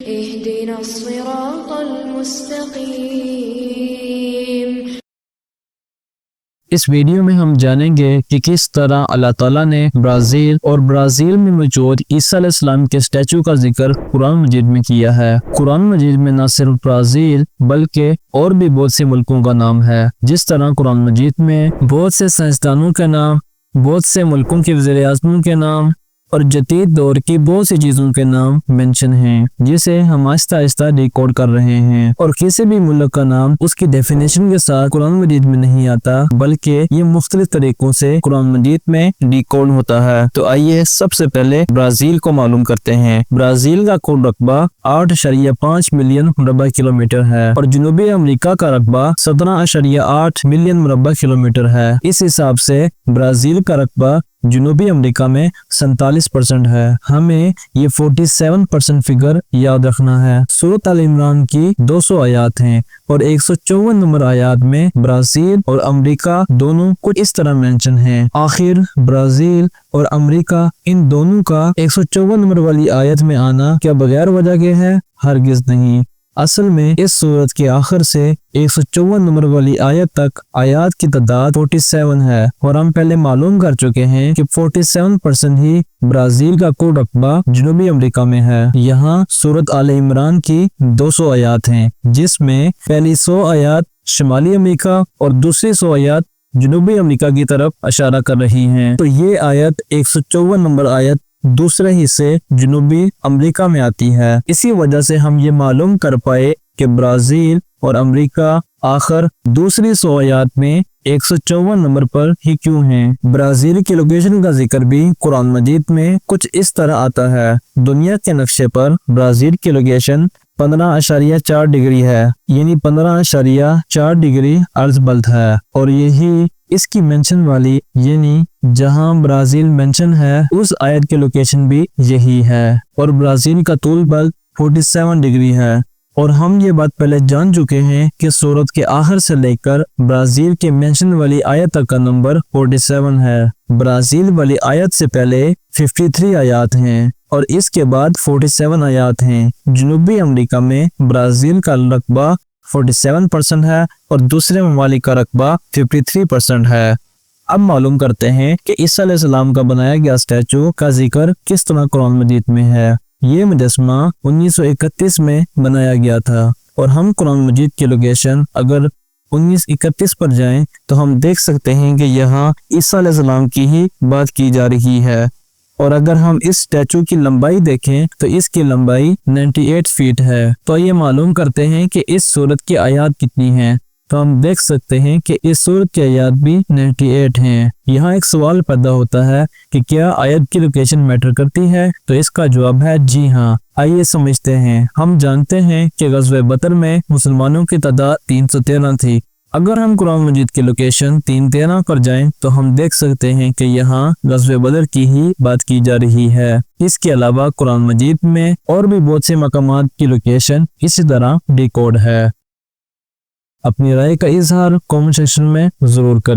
اهدنا الصراط المستقیم۔ اس ویڈیو میں ہم جانیں گے کہ کس طرح اللہ تعالیٰ نے برازیل اور برازیل میں موجود عیسیٰ علیہ السلام کے اسٹیچو کا ذکر قرآن مجید میں کیا ہے۔ قرآن مجید میں نہ صرف برازیل بلکہ اور بھی بہت سے ملکوں کا نام ہے۔ جس طرح قرآن مجید میں بہت سے سائنسدانوں کے نام، بہت سے ملکوں کے وزیر اعظموں کے نام اور جدید دور کی بہت سی چیزوں کے نام مینشن ہیں، جسے ہم آہستہ آہستہ ڈیکوڈ کر رہے ہیں، اور کسی بھی ملک کا نام اس کی ڈیفینیشن کے ساتھ قرآن مجید میں نہیں آتا، بلکہ یہ مختلف طریقوں سے قرآن مجید میں ڈیکوڈ ہوتا ہے۔ تو آئیے سب سے پہلے برازیل کو معلوم کرتے ہیں۔ برازیل کا کل رقبہ 8.5 ملین مربع کلومیٹر ہے اور جنوبی امریکہ کا رقبہ 17.8 ملین مربع کلومیٹر ہے۔ اس حساب سے برازیل کا رقبہ جنوبی امریکہ میں 47% ہے۔ ہمیں یہ 47% فگر یاد رکھنا ہے۔ سورۃ آل عمران کی 200 آیات ہیں اور 154 نمبر آیات میں برازیل اور امریکہ دونوں کچھ اس طرح مینشن ہیں۔ آخر برازیل اور امریکہ ان دونوں کا 154 نمبر والی آیت میں آنا کیا بغیر وجہ کے ہے؟ ہرگز نہیں۔ اصل میں اس سورت کے آخر سے 154 نمبر والی آیت تک آیات کی تعداد 47 ہے، اور ہم پہلے معلوم کر چکے ہیں کہ 47% ہی برازیل کا کل رقبہ جنوبی امریکہ میں ہے۔ یہاں سورت آل عمران کی 200 آیات ہیں، جس میں پہلی 100 آیات شمالی امریکہ اور دوسری 100 آیات جنوبی امریکہ کی طرف اشارہ کر رہی ہیں۔ تو یہ آیت 154 نمبر آیت دوسرے حصے جنوبی امریکہ میں آتی ہے۔ اسی وجہ سے ہم یہ معلوم کر پائے کہ برازیل اور امریکہ آخر دوسری 100 آیات میں 154 نمبر پر ہی کیوں ہیں۔ برازیل کی لوکیشن کا ذکر بھی قرآن مجید میں کچھ اس طرح آتا ہے۔ دنیا کے نقشے پر برازیل کی لوکیشن 15.4 ڈگری ہے، یعنی 15.4 ڈگری ارض بلد ہے، اور یہی اس کی مینشن والی یعنی جہاں برازیل مینشن ہے اس آیت کی لوکیشن بھی یہی ہے، اور برازیل کا طول بلد 47 ڈگری ہے۔ اور ہم یہ بات پہلے جان چکے ہیں کہ سورت کے آخر سے لے کر برازیل کے مینشن والی آیت تک کا نمبر 47 ہے۔ برازیل والی آیت سے پہلے 53 آیات ہیں اور اس کے بعد 47 آیات ہیں۔ جنوبی امریکہ میں برازیل کا رقبہ 47% ہے اور دوسرے ممالک کا رقبہ 53% ہے۔ اب معلوم کرتے ہیں کہ عیسیٰ علیہ السلام کا بنایا گیا اسٹیچو کا ذکر کس طرح قرآن مجید میں ہے۔ یہ مجسمہ 1931 میں بنایا گیا تھا، اور ہم قرآن مجید کی لوکیشن اگر 1931 پر جائیں تو ہم دیکھ سکتے ہیں کہ یہاں عیسیٰ علیہ السلام کی ہی بات کی جا رہی ہے، اور اگر ہم اس اسٹیچو کی لمبائی دیکھیں تو اس کی لمبائی 98 فیٹ ہے۔ تو یہ معلوم کرتے ہیں کہ اس سورت کی آیات کتنی ہیں، تو ہم دیکھ سکتے ہیں کہ اس سورت کی آیات بھی 98 ہیں۔ یہاں ایک سوال پیدا ہوتا ہے کہ کیا آیت کی لوکیشن میٹر کرتی ہے؟ تو اس کا جواب ہے جی ہاں۔ آئیے سمجھتے ہیں۔ ہم جانتے ہیں کہ غزوہ بدر میں مسلمانوں کی تعداد 313 تھی۔ اگر ہم قرآن مجید کی لوکیشن 313 پر جائیں تو ہم دیکھ سکتے ہیں کہ یہاں غزوہ بدر کی ہی بات کی جا رہی ہے۔ اس کے علاوہ قرآن مجید میں اور بھی بہت سے مقامات کی لوکیشن اسی طرح ڈیکوڈ ہے۔ اپنی رائے کا اظہار کامنٹ سیکشن میں ضرور کریں۔